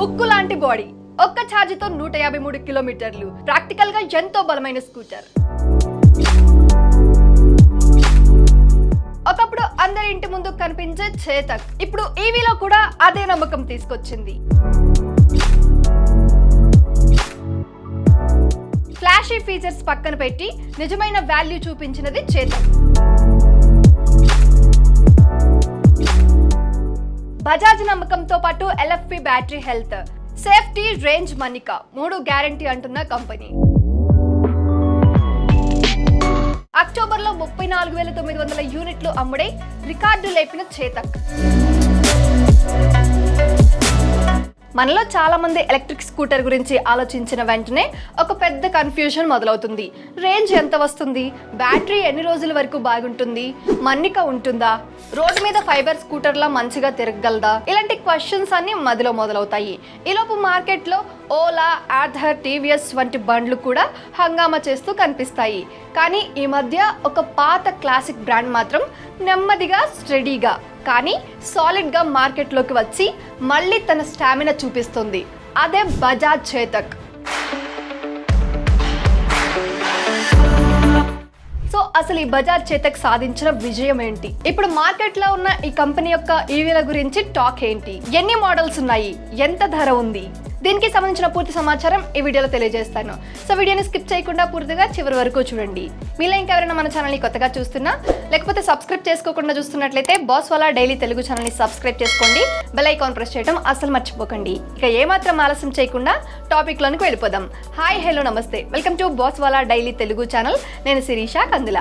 ఉక్కు లాంటి బాడీ, ఒక్క ఛార్జితో 153 కిలోమీటర్లు, ప్రాక్టికల్ గా ఎంతో బలమైన స్కూటర్. ఒకప్పుడు అందరి ఇంటి ముందు కనిపించే చేతక్ ఇప్పుడు ఈవీలో కూడా అదే నమ్మకం తీసుకొచ్చింది. ఫ్లాషీ ఫీచర్స్ పక్కన పెట్టి నిజమైన వాల్యూ చూపించినది చేతక్. బజాజ్ నమ్మకంతో పాటు LFP battery health, safety, range, మన్నిక 3 గ్యారంటీ అంటున్న కంపెనీ. అక్టోబర్లో 34,900 యూనిట్లు అమ్ముడై రికార్డు లేపిన చేతక్. మనలో చాలా మంది ఎలక్ట్రిక్ స్కూటర్ గురించి ఆలోచించిన వెంటనే ఒక పెద్ద కన్ఫ్యూజన్ మొదలవుతుంది. రేంజ్ ఎంత వస్తుంది, బ్యాటరీ ఎన్ని రోజుల వరకు బాగుంటుంది, మన్నిక ఉంటుందా, రోడ్డు మీద ఫైబర్ స్కూటర్లా మంచిగా తిరగగలదా, ఇలాంటి క్వశ్చన్స్ అన్ని మధ్యలో మొదలవుతాయి. ఈలోపు మార్కెట్లో ఓలా, ఆథర్, టీవీఎస్ వంటి బండ్లు కూడా హంగామా చేస్తూ కనిపిస్తాయి. కానీ ఈ మధ్య ఒక పాత క్లాసిక్ బ్రాండ్ మాత్రం నెమ్మదిగా, స్టడీగా కానీ సాలిడ్ గా మార్కెట్లోకి వచ్చి మళ్ళీ తన స్టామినా చూపిస్తుంది. అదే బజాజ్ చేతక్. సో అసలు ఈ బజాజ్ చేతక్ సాధించిన విజయం ఏంటి? ఇప్పుడు మార్కెట్ లో ఉన్న ఈ కంపెనీ యొక్క ఈవీల గురించి టాక్ ఏంటి? ఎన్ని మోడల్స్ ఉన్నాయి? ఎంత ధర ఉంది? దీనికి సంబంధించిన పూర్తి సమాచారం ఈ వీడియోలో తెలియజేస్తాను. సో వీడియోని స్కిప్ చేయకుండా పూర్తిగా చివరి వరకు చూడండి. మీలో ఇంకెవరైనా మన ఛానల్ని కొత్తగా చూస్తున్నా లేకపోతే సబ్స్క్రైబ్ చేసుకోకుండా చూస్తున్నట్లయితే బాస్ వాలా డైలీ తెలుగు ఛానల్ని సబ్స్క్రైబ్ చేసుకోండి. బెల్ ఐకాన్ ప్రెస్ చేయడం అసలు మర్చిపోకండి. ఇక ఏమాత్రం ఆలస్యం చేయకుండా టాపిక్ లోనికి వెళ్ళిపోదాం. హాయ్, హలో, నమస్తే, welcome to boss wala daily Telugu channel. నేను శిరీష కందుల.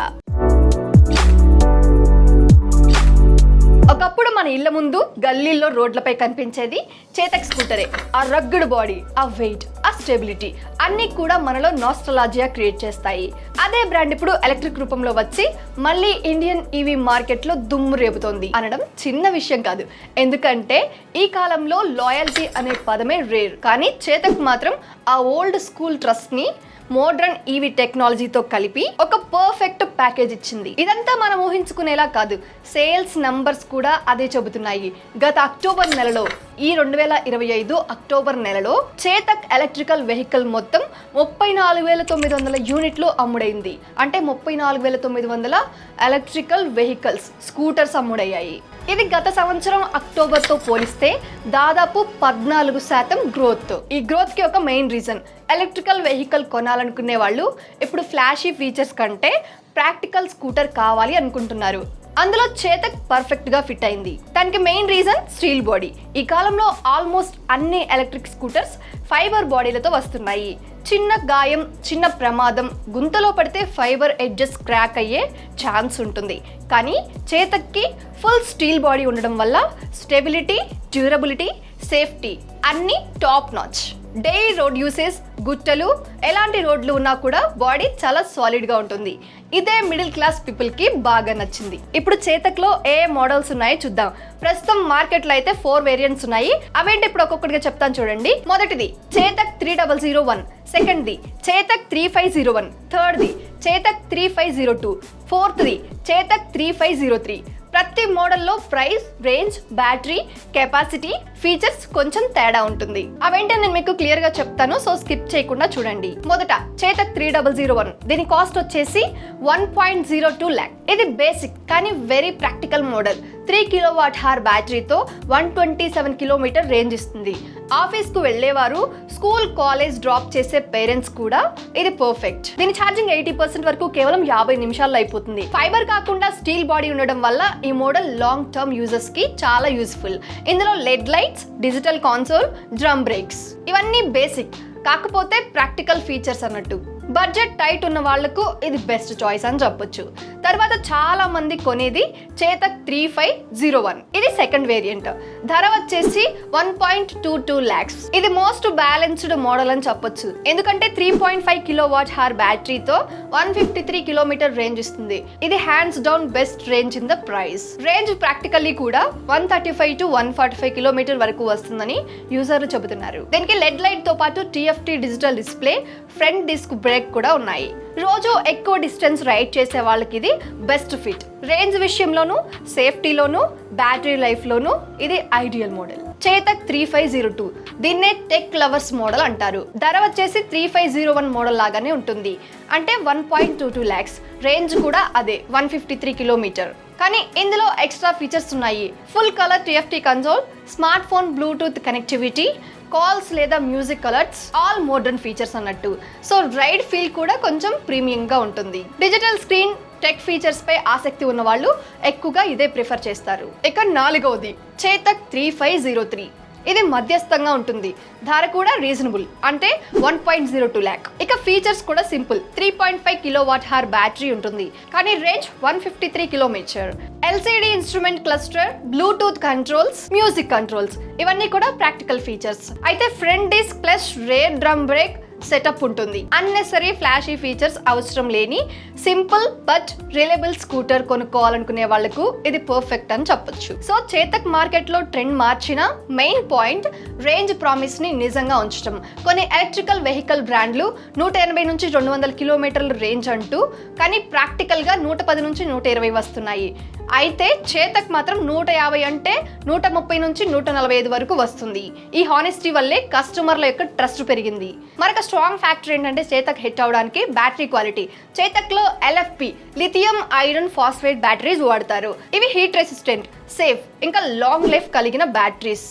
ఒకప్పుడు మన ఇళ్ల ముందు, గల్లీల్లో, రోడ్లపై కనిపించేది చేతక్ స్కూటరే. ఆ రగ్గుడు బాడీ, ఆ వెయిట్, ఆ స్టెబిలిటీ అన్నీ కూడా మనలో నాస్టాలజియా క్రియేట్ చేస్తాయి. అదే బ్రాండ్ ఇప్పుడు ఎలక్ట్రిక్ రూపంలో వచ్చి మళ్ళీ ఇండియన్ ఈవీ మార్కెట్లో దుమ్ము రేపుతోంది అనడం చిన్న విషయం కాదు. ఎందుకంటే ఈ కాలంలో లాయల్టీ అనే పదమే రేర్. కానీ చేతక్ మాత్రం ఆ ఓల్డ్ స్కూల్ ట్రస్ట్ ని మోడ్రన్ ఈవీ టెక్నాలజీతో కలిపి ఒక పర్ఫెక్ట్ ప్యాకేజ్ ఇచ్చింది. ఇదంతా మనం ఊహించుకునేలా కాదు, సేల్స్ నంబర్స్ కూడా అదే చెబుతున్నాయి. గత అక్టోబర్ నెలలో, ఈ 2025 అక్టోబర్ నెలలో చేతక్ ఎలక్ట్రికల్ వెహికల్ మొత్తం 34,900 యూనిట్లు అమ్ముడైంది. అంటే 34,900 ఎలక్ట్రికల్ వెహికల్స్, స్కూటర్స్ అమ్ముడయ్యాయి. ఇది గత సంవత్సరం అక్టోబర్తో పోలిస్తే దాదాపు 14% గ్రోత్. ఈ గ్రోత్ కి ఒక మెయిన్ రీజన్, ఎలక్ట్రికల్ వెహికల్ కొనాలనుకునే వాళ్ళు ఇప్పుడు ఫ్లాషీ ఫీచర్స్ కంటే ప్రాక్టికల్ స్కూటర్ కావాలి అనుకుంటున్నారు. అందులో చేతక్ పర్ఫెక్ట్ గా ఫిట్ అయింది. దానికి మెయిన్ రీజన్ స్టీల్ బాడీ. ఈ కాలంలో ఆల్మోస్ట్ అన్ని ఎలక్ట్రిక్ స్కూటర్స్ ఫైబర్ బాడీలతో వస్తున్నాయి. చిన్న గాయం, చిన్న ప్రమాదం, గుంతలో పడితే ఫైబర్ ఎడ్జెస్ క్రాక్ అయ్యే ఛాన్స్ ఉంటుంది. కానీ చేతక్కి ఫుల్ స్టీల్ బాడీ ఉండడం వల్ల స్టెబిలిటీ, డ్యూరబిలిటీ, సేఫ్టీ అన్ని top notch. Daily road usage, గుట్టలు, ఎలాంటి రోడ్లు ఉన్నా కూడా బాడీ చాలా సాలిడ్ గా ఉంటుంది. ఇదే మిడిల్ క్లాస్ పీపుల్ కి బాగా నచ్చింది. ఇప్పుడు చేతక్ లో ఏ మోడల్స్ ఉన్నాయో చూద్దాం. ప్రస్తుతం మార్కెట్ లో అయితే 4 వేరియంట్స్ ఉన్నాయి. అవేంటి ఇప్పుడు ఒక్కొక్కటిగా చెప్తాను చూడండి. మొదటిది చేతక్ 3001, సెకండ్ది చేతక్ 3501, థర్డ్ది చేతక్ 3502, ఫోర్త్ది చేతక్ 3503. ప్రతి మోడల్లో price, range, battery, capacity, features కొంచెం తేడా ఉంటుంది. అవేంటో నేను మీకు క్లియర్ గా చెప్తాను, సో స్కిప్ చేయకుండా చూడండి. మొదట చేతక్ 3001, దీని కాస్ట్ వచ్చేసి 1.02 lakh. ఇది బేసిక్ కానీ వెరీ ప్రాక్టికల్ మోడల్. 3 kWh బ్యాటరీతో 127 కిలోమీటర్ రేంజ్ ఇస్తుంది. ఆఫీస్ కు వెళ్లేవారు, స్కూల్, కాలేజ్ డ్రాప్ చేసే పేరెంట్స్ కూడా ఇది పర్ఫెక్ట్. దీని ఛార్జింగ్ 80% వరకు కేవలం 50 నిమిషాల్లో అయిపోతుంది. ఫైబర్ కాకుండా స్టీల్ బాడీ ఉండడం వల్ల ఈ మోడల్ లాంగ్ టర్మ్ యూజర్స్ కి చాలా యూస్ఫుల్. ఇందులో LED lights, digital console, drum brakes ఇవన్నీ బేసిక్, కాకపోతే ప్రాక్టికల్ ఫీచర్స్ అన్నట్టు. బడ్జెట్ టైట్ ఉన్న వాళ్లకు ఇది బెస్ట్ చాయిస్ అని చెప్పొచ్చు. తర్వాత చాలా మంది కొనేది చేతక్ 3501. ఇది సెకండ్ వేరియంట్. ధర వచ్చేసి 1.22 lakhs. ఇది మోస్ట్ బ్యాలెన్స్డ్ మోడల్ అని చెప్పొచ్చు. ఎందుకంటే 3.5 kWh బ్యాటరీతో 153 కిలోమీటర్ రేంజ్ ఇస్తుంది. ఇది hands down best range in the price. Range practically కూడా 135 to 145 కిలోమీటర్ వరకు వస్తుందని యూజర్లు చెబుతున్నారు. దీనికి లెడ్ లైట్ తో పాటు TFT digital display, front disc brake brake కూడా ఉన్నాయి. రోజు ఎక్కువ డిస్టెన్స్ రైడ్ చేసే వాళ్ళకి ఇది బెస్ట్ ఫిట్. రేంజ్ విషయంలోనూ, సేఫ్టీలోనూ, బ్యాటరీ లైఫ్లోనూ ఇది ఐడియల్ మోడల్. చేతక్ 3502 దీన్నే టెక్ లవర్స్ మోడల్ అంటారు. ధర వచ్చేసి 3501 మోడల్ లాగానే ఉంటుంది, అంటే 1.22 lakhs. రేంజ్ కూడా అదే 153 కిలోమీటర్. కానీ ఇందులో ఎక్స్ట్రా ఫీచర్స్ ఉన్నాయి. Full colour TFT console, smart phone Bluetooth connectivity, calls లేదా music alerts, all modern features అన్నట్టు. సో రైడ్ ఫీల్ కూడా కొంచెం ప్రీమియంగా ఉంటుంది. డిజిటల్ స్క్రీన్, టెక్ ఫీచర్స్ పై ఆసక్తి ఉన్న వాళ్ళు ఎక్కువగా ఇదే ప్రిఫర్ చేస్తారు. ఇక 4వది చేతక్ 3503. ఇది మధ్యస్థంగా ఉంటుంది. ధర కూడా రీజనబుల్, అంటే 1.02 lakh. ఇక ఫీచర్స్ కూడా సింపుల్. 3.5 kWh బ్యాటరీ ఉంటుంది, కానీ range 153 kilometre. LCD instrument cluster, bluetooth controls, music controls, ఇవన్నీ కూడా ప్రాక్టికల్ ఫీచర్స్. అయితే front disc plus rear drum brake setup ఉంటుంది. అన్నెసరీ ఫ్లాషీ ఫీచర్స్ అవసరం లేని సింపుల్ బట్ రిలయబుల్ స్కూటర్ కొనుక్కోవాలనుకునే వాళ్లకు ఇది పర్ఫెక్ట్ అని చెప్పొచ్చు. సో చేతక్ మార్కెట్ లో ట్రెండ్ మార్చిన మెయిన్ పాయింట్ రేంజ్ ప్రామిస్ ని నిజంగా ఉంచడం. కొన్ని ఎలక్ట్రికల్ వెహికల్ బ్రాండ్లు 180 నుంచి 200 కిలోమీటర్ల రేంజ్ అంటూ, కానీ ప్రాక్టికల్ గా 110 నుంచి 120 వస్తున్నాయి. అయితే చేతక్ మాత్రం 150 అంటే 130 నుంచి 145 వరకు వస్తుంది. ఈ హానెస్టీ వల్లే కస్టమర్ల యొక్క ట్రస్ట్ పెరిగింది. మరొక స్ట్రాంగ్ ఫ్యాక్టర్ ఏంటంటే చేతక్ హిట్ అవడానికి బ్యాటరీ క్వాలిటీ. చేతక్ లో LFP lithium iron phosphate batteries వాడతారు. ఇవి హీట్ రెసిస్టెంట్, సేఫ్, ఇంకా లాంగ్ లైఫ్ కలిగిన బ్యాటరీస్.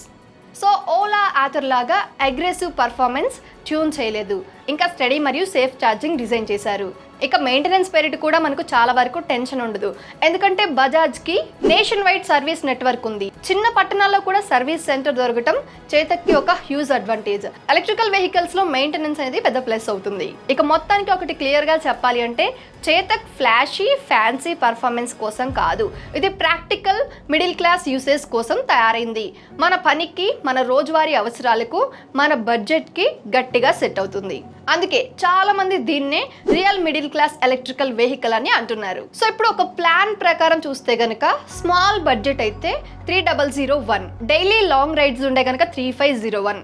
సో ఓలా ఆథర్ లాగా అగ్రెసివ్ పర్ఫార్మెన్స్ ట్యూన్ చేయలేదు, ఇంకా స్టడీ మరియు సేఫ్ ఛార్జింగ్ డిజైన్ చేశారు. ఇక మెయింటెనెన్స్ పేరిట కూడా మనకు చాలా వరకు టెన్షన్ ఉండదు, ఎందుకంటే బజాజ్కి నేషన్ వైడ్ సర్వీస్ నెట్వర్క్ ఉంది. చిన్న పట్టణాల్లో కూడా సర్వీస్ సెంటర్ దొరకటం చేతక్కి ఒక హ్యూజ్ అడ్వాంటేజ్. ఎలక్ట్రికల్ వెహికల్స్ లో మెయింటెనెన్స్ అనేది పెద్ద ప్లస్ అవుతుంది. ఇక మొత్తానికి ఒకటి క్లియర్ గా చెప్పాలి అంటే చేతక్ ఫ్లాషీ ఫ్యాన్సీ పర్ఫార్మెన్స్ కోసం కాదు, ఇది ప్రాక్టికల్ మిడిల్ క్లాస్ యూసేజ్ కోసం తయారైంది. మన పనికి, మన రోజువారీ అవసరాలకు, మన బడ్జెట్ కి గట్టిగా సెట్ అవుతుంది. అందుకే చాలా మంది దీన్నే real middle class electrical vehicle అని అంటున్నారు. సో ఇప్పుడు ఒక ప్లాన్ ప్రకారం చూస్తే గనక స్మాల్ బడ్జెట్ అయితే 3001, డైలీ లాంగ్ రైడ్స్ ఉండే గనక 3501,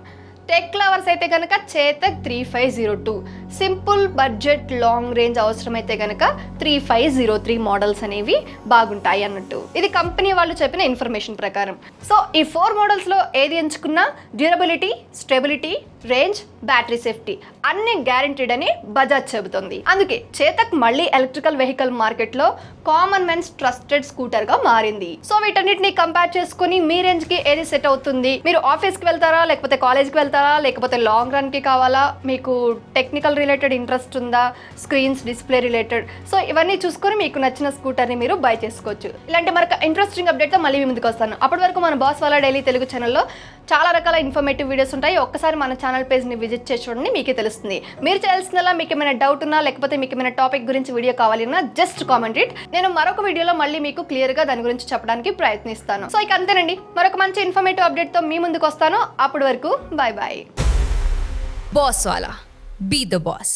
టెక్ లవర్స్ అయితే కనుక Chetak 3502, simple budget long range అవసరమైతే కనుక 3503 మోడల్స్ అనేవి బాగుంటాయి అన్నట్టు. ఇది కంపెనీ వాళ్ళు చెప్పిన ఇన్ఫర్మేషన్ ప్రకారం. సో ఈ 4 మోడల్స్లో ఏది ఎంచుకున్నా durability, stability, range, battery safety అన్ని గ్యారంటీడ్ అని బజాజ్ చెబుతుంది. అందుకే చేతక్ మళ్ళీ ఎలక్ట్రికల్ వెహికల్ మార్కెట్లో కామన్ మెన్స్ ట్రస్టెడ్ స్కూటర్ గా మారింది. సో వీటన్నిటిని కంపేర్ చేసుకుని మీ రేంజ్ కి ఏది సెట్ అవుతుంది, మీరు ఆఫీస్ కి వెళ్తారా, లేకపోతే కాలేజ్ కి వెళ్తారా, లేకపోతే లాంగ్ రన్ కి కావాలా, మీకు టెక్నికల్ రిలేటెడ్ ఇంట్రెస్ట్ ఉందా, స్క్రీన్స్, డిస్ప్లే రిలేటెడ్, సో ఇవన్నీ చూసుకొని మీకు నచ్చిన స్కూటర్ ని మీరు బై చేసుకోవచ్చు. ఇలాంటి మరొక ఇంట్రెస్టింగ్ అప్డేట్ తో మళ్ళీ మీ ముందుకు వస్తాను. అప్పటి వరకు మన బాస్ వాళ్ళ డైలీ తెలుగు ఛానల్లో చాలా రకాల ఇన్ఫర్మేటివ్ వీడియోస్ ఉంటాయి. ఒక్కసారి మన ఛానల్ పేజ్ ని విజిట్ చేసి చూడండి, మీకే తెలుస్తుంది. మీరు చేయాల్సిందల్లా మీకు ఏమైనా డౌట్ ఉన్నా, లేకపోతే మీకు ఏమైనా టాపిక్ గురించి వీడియో కావాలన్నా జస్ట్ కామెంట్ ఇట్. నేను మరొక వీడియోలో మళ్ళీ మీకు క్లియర్ గా దాని గురించి చెప్పడానికి ప్రయత్నిస్తాను. సో ఇక అంతేనండి, మరొక మంచి ఇన్ఫర్మేటివ్ అప్డేట్ తో మీ ముందుకు వస్తాను. అప్పటి వరకు bye bye. Boss wala, be the boss.